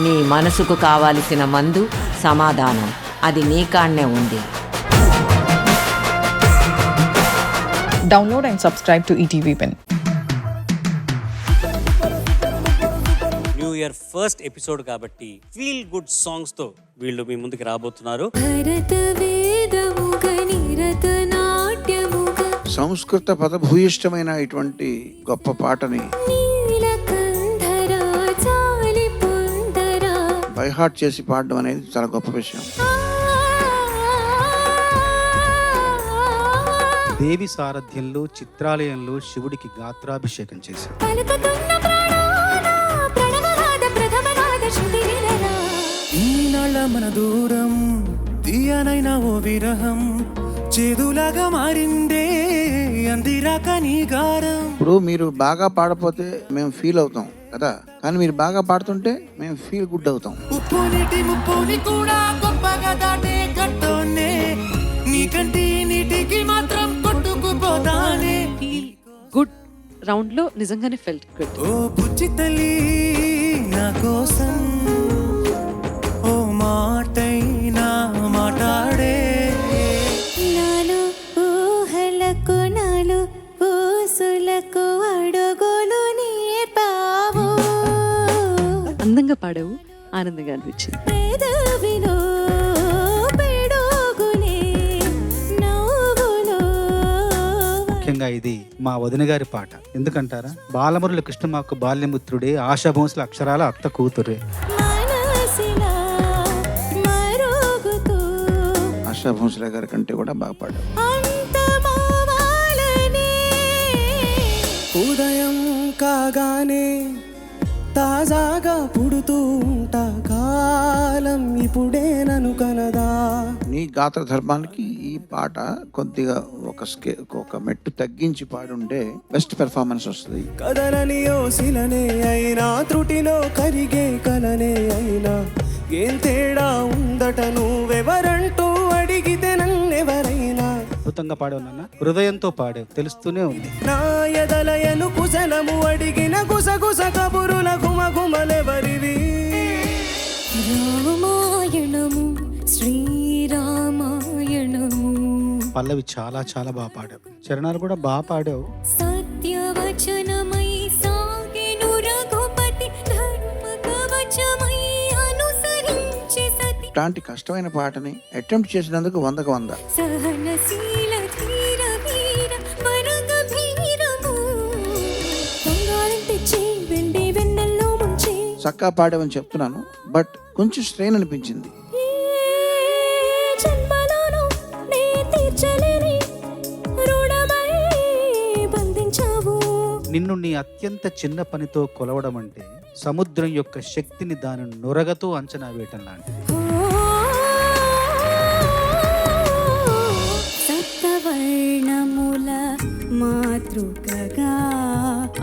నీ మనసుకు కావాల్సిన మందు సమాధానం, అది నీ కాడనే ఉంది. Download and subscribe to ETV Pen. New year first episode కాబట్టి ఫీల్ గుడ్ సాంగ్స్ తో వీళ్ళు మీ ముందుకు రాబోతున్నారు. సంస్కృత పదభూయిష్టమైన ఇటువంటి గొప్ప పాటని బై హార్ట్ చేసి పాడడం అనేది చాలా గొప్ప విషయం. దేవి సారథ్యంలో చిత్రాలయంలో శివుడికి గాత్రాభిషేకం చేశారు. ఈనాళ్ళ మన దూరం తీయనైనా ఓ విరహం చేదులాగా మారిందే అందిరాక నీ గారం. ఇప్పుడు మీరు బాగా పాడపోతే మేము ఫీల్ అవుతాం కదా, కానీ మీరు బాగా పాడుతుంటే మేము ఫీల్ గుడ్ అవుతాం. ఉప్పు నీటి ముప్పుని కూడా గొప్పగా దాటే గట్టోనే నీకంటి నీటికి మాత్రం కొట్టుకుపోతానే. గుడ్ రౌండ్ లో నిజంగానే ఫెల్ట్ గుడ్. ఓ బుజ్జి తల్లి నా కోసం ఓ మాటైనా మాట్లాడే. నాలో ఊహలకు నాలో ఊసులకు అడుగులు నేర్పావు. అందంగా పాడావు, ఆనందంగా అనిపించింది. పెదవిలో పిడుగులే నవ్వులో. ముఖ్యంగా ఇది మా వదిన గారి పాట. ఎందుకంటారా? బాలమురళి కృష్ణమాకు బాల్యమిత్రుడే, ఆశాభోంసుల అక్షరాల అత్త కూతురే. మనసిలా మరుగుతూ ఆశా భోంస్లే గారి కంటే కూడా బాగా పాడారు. అంతమవ్వాలనే. ఉదయం కాగానే తాజాగా పుడుతూ ఉంటా కాలం ఇప్పుడే నన్ను కనదా. నీ గాత్ర ధర్మానికి ఈ పాట కొద్దిగా ఒక మెట్టు తగ్గించి పాడుంటే బెస్ట్ పెర్ఫార్మెన్స్ వస్తుంది. కదలని ఓసిలనే అయినా త్రుటిలో కరిగే కలనే అయినా ఏం తేడా ఉందట నువ్వెవరంటూ అడిగితే నన్నెవరైనా. అద్భుతంగా పాడావు నాన్న, హృదయంతో పాడావు, తెలుస్తూనే ఉంది. నా ఎదలయను కుశలము అడిగిన గుసగుస కబురుల గుమగుమలెవరివి. రామాయణము శ్రీరామాయణము పల్లవి చాలా చాలా బాగా పాడావు, చరణాలు కూడా బాగా పాడావు. సత్యవచనమై సాగెను రఘుపతి ధర్మ కవచమై అనుసరించే సతి. ఇట్లాంటి కష్టమైన పాటని అటెంప్ట్ చేసినందుకు 100కు 100. సహనశీల ధీర వీర వరగ భీరము. బంగారం తెచ్చి వెండి వెన్నెల్లో ముంచి. చక్కా పాడామని చెప్తున్నాను, బట్ కొంచెం స్ట్రెయిన్ అనిపించింది. ఏ జన్మలోనూ నే తీర్చలేని రుణమై బంధించావు. నిన్ను నీ అత్యంత చిన్న పనితో కొలవడం అంటే సముద్రం యొక్క శక్తిని దాని నొరగతో అంచనా వేయటం లాంటిది. సప్తవర్ణముల మాతృకగా.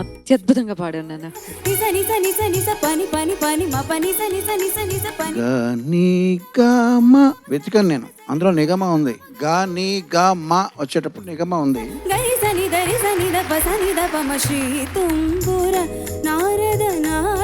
అత్యద్భుతంగా పాడావు నాన్న. నిజ నిజ నిజ నిజ పని పని పని మ పని నిజ నిజ నిజ నిజ పని. నిగమ వెతికాను నేను, అందులో నిగమ ఉంది. గా నీ గా మా వచ్చేటప్పుడు నిగమ ఉంది. గరి సని దరి సని ద ప సని ద ప మ శ్రీ తుంబుర నారద నారద